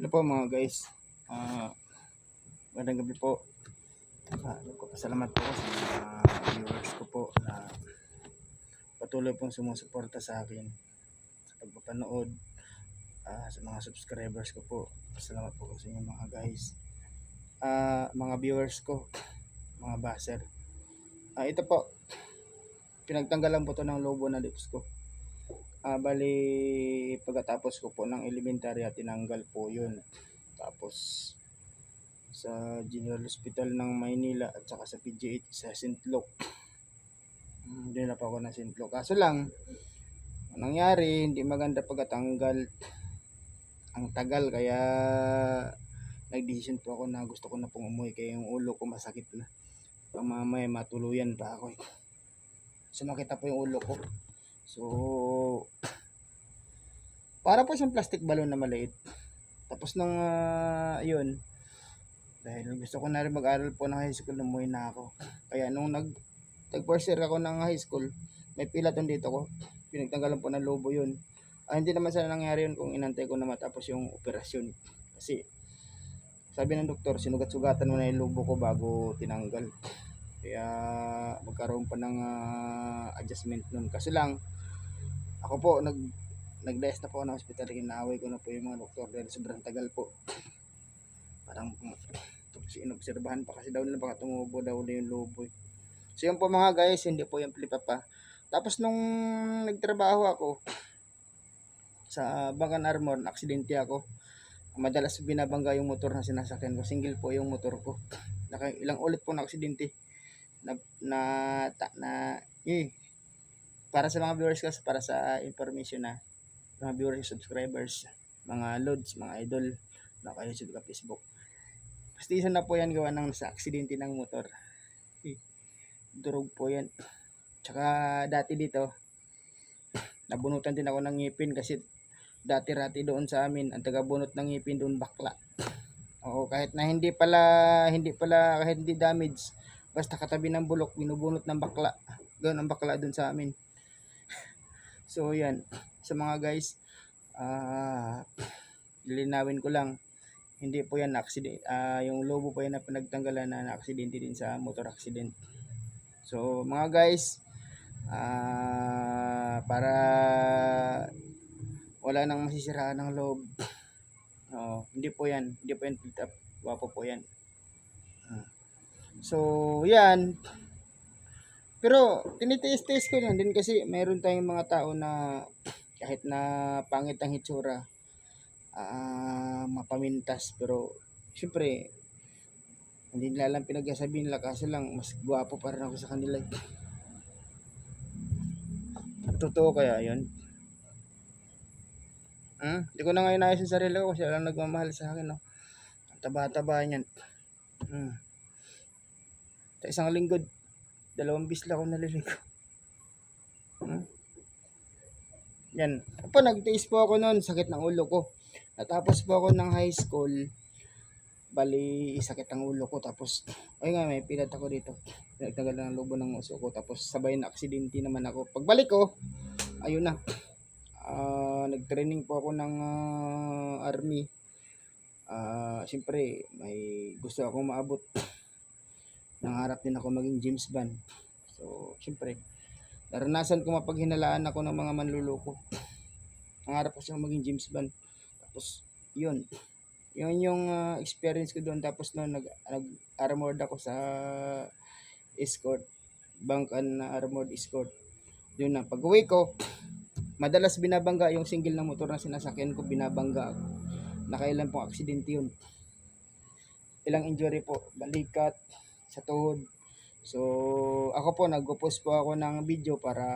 Ano po mga guys, magandang gabi po. Nagpapasalamat po ako sa mga viewers ko po na patuloy pong sumusuporta sa akin sa pagpapanood, sa mga subscribers ko po. Pasalamat po sa inyo mga guys, mga viewers ko, mga baser. Ito po, pinagtanggalan po to ng lobo na lips ko. Bali pagkatapos ko po ng elementary tinanggal po yun. Tapos sa General Hospital ng Maynila at saka sa PGH sa St. Luke. Hindi na pa ako na St. Luke. Kaso lang, nangyari, hindi maganda pagkatanggal. Ang tagal, kaya nagdesisyon po ako na gusto ko na pong umuwi. Kaya yung ulo ko masakit na. Pamamay, matuluyan pa ako. Sumakit na po yung ulo ko. So, para po siyang plastic balloon na maliit. Tapos nung yun, dahil gusto ko na rin mag-aral po ng high school, umuwi na ako. Kaya nung nag-first year ako ng high school, may pilaton dito ko. Pinagtanggalan po ng lobo yun. Hindi naman sana nangyari yun kung inantay ko na matapos yung operasyon. Kasi sabi ng doktor, sinugat-sugatan mo na yung lobo ko bago tinanggal. Kaya magkaroon pa ng adjustment nun. Kasi lang, ako po, nag-dias na po ng hospital. Kinaaway ko na po yung mga doktor dahil sobrang tagal po. Parang inobserbahan pa kasi daw nila baka tumubo daw na yung lobo. So yun po mga guys, hindi po yung flip pa. Tapos nung nagtrabaho ako sa Bangkan Armor, aksidente ako. Madalas binabangga yung motor na sinasakyan ko. Single po yung motor ko. Ilang ulit po na aksidente. Para sa mga viewers ko, para sa information na mga viewers, subscribers, mga loads, mga idol na kayo sa Facebook. Pastisan na po yan gawa ng sa aksidente ng motor. Durog po yan. Tsaka dati dito, nabunutan din ako ng ngipin kasi dati-rati doon sa amin, ang taga-bunot ng ngipin doon bakla. Oo, kahit hindi damage, basta katabi ng bulok, binubunot ng bakla. Ganoon ang bakla doon sa amin. So yan, sa mga guys, lilinawin ko lang, hindi po yan accident, yung lobo po yan na pinagtanggalan na aksidente din sa motor accident. So mga guys, para wala nang masisiraan ng loob, hindi po yan built up, wapo po yan. So yan, pero tinitiis-tiis ko yan din kasi meron tayong mga tao na kahit na pangit ang hitsura, mapamintas, pero syempre hindi nila lang pinagsasabi nila kasi lang mas gwapo pa rin ako sa kanila. Totoo kaya yun? Hindi ko na ngayon ayos yung sarili ko kasi walang nagmamahal sa akin, no? Taba-taba niyan. Sa isang linggo, 2 bisla ako naliligo. Yan. Nagtiis po ako noon, sakit ng ulo ko. Natapos po ako ng high school, bali sakit ang ulo ko. Tapos, may pilat ako dito. Nagtagal ng lobo ng uso ko. Tapos sabay na aksidente naman ako. Pagbalik ko, ayun na. Nag-training po ako ng army. Siyempre, may gusto akong maabot. Nangarap din ako maging James Bond. So, siyempre, naranasan ko mapaghinalaan ako ng mga manluloko. Nangarap ko siyang maging James Bond. Tapos, yun yung experience ko doon. Tapos noon, nag-armored ako sa escort. Bangkan na armored escort. Yun na, pag uwi ko, madalas binabangga yung single na motor na sinasakyan ko, binabangga ako. Nakailan pong aksidente yun. Ilang injury po, balikat, sa tuhod. So, ako po, nag-post po ako ng video para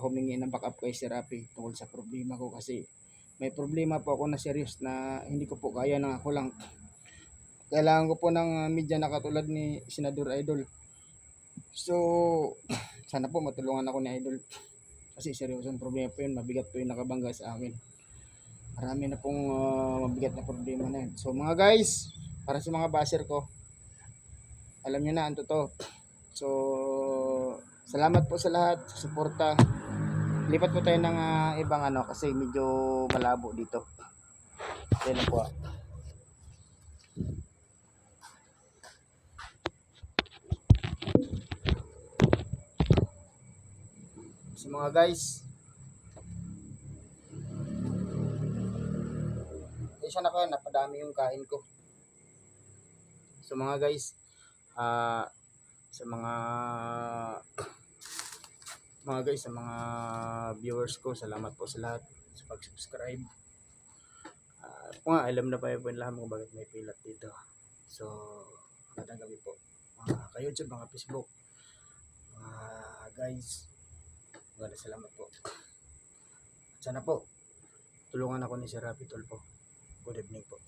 humingi ng backup kay Sir Rafi tungkol sa problema ko kasi may problema po ako na serious na hindi ko po kaya na ako lang. Kailangan ko po ng media na katulad ni Senador Idol. So, sana po matulungan ako ni Idol. Kasi seryoso ang problema po yun, mabigat po yung nakabangga sa akin. Marami na pong mabigat na problema na yun. So mga guys, para sa mga basher ko, alam nyo na ang totoo. So, salamat po sa lahat, sa suporta. Lipat po tayo ng ibang kasi medyo malabo dito. Kaya po. So mga guys, isa na kayo, napadami yung kain ko. So mga guys, sa sa mga viewers ko, salamat po sa lahat sa pag-subscribe. Kung nga, alam na pa yung lahat kung bakit may pilat dito. So, magandang gabi po. Mga ka-YouTube, mga Facebook, mga guys, magandang salamat po. At sana po, tulungan ako ni Sir Rapi Tulfo. Good evening po.